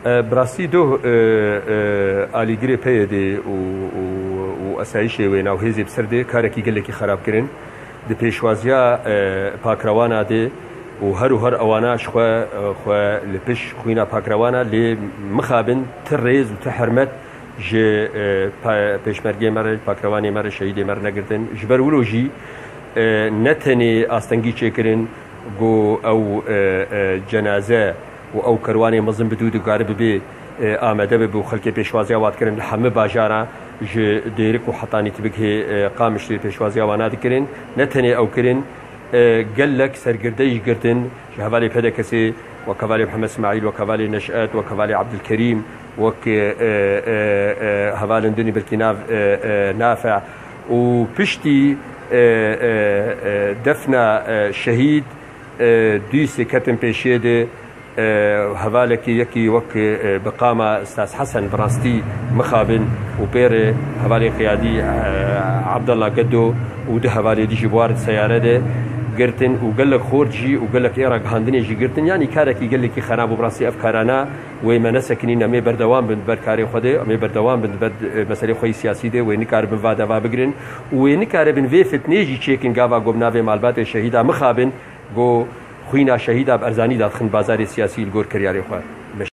براستی دو آلیگری پیده و اسایشی و ناو هزی بسرده کارکی گلکی خراب کردن د پیشوازیا پاکروانه ده و هر اواناش خو لپش خوینا پاکروانه لی مخابن ترز و تحرمت ج پیشمرگی مر پاکروانی مر شهید مر نگردن جبر ولوجی نتنی آستنگی چکرن گو او جنازه و او کروانی مزن بدود قارب بی آمده به خلک پیشوازی آواد کردن همه باجارا ج دیرک و حطانی تبکه قامش پیشوازی آوانات کردن نتنی او کردن قلك سرقرديش قردن حوالي بهذا كسي وكفالي محمد اسماعيل وكفالي نشأت وكفالي عبد الكريم وك حوالي دني بالكناف نافع وبشتي دفنا شهيد دويسي كتم بيشيده هوالك يكي وك بقامة استاذ حسن براستي مخابن وبير هوالي قيادي عبد الله قدو وده هوالي دي جبوار سيارة ده قرتن وقال لك خورجي وقال لك إيرق هاندني جي قرتن يعني كاركي قال لك خراب وبراسي أفكارنا وما نسكنين أمي بردوام بند بركاري خده أمي بردوام بند برد مسألة خوي سياسي ده ونكار بن فادا بقرن ونكار بن في فتنيجي تشيكن قابا قبنا في مالبات الشهيدة مخابن جو خوينا شهيدة بأرزاني دادخن بازار سياسي الجور كرياري خواه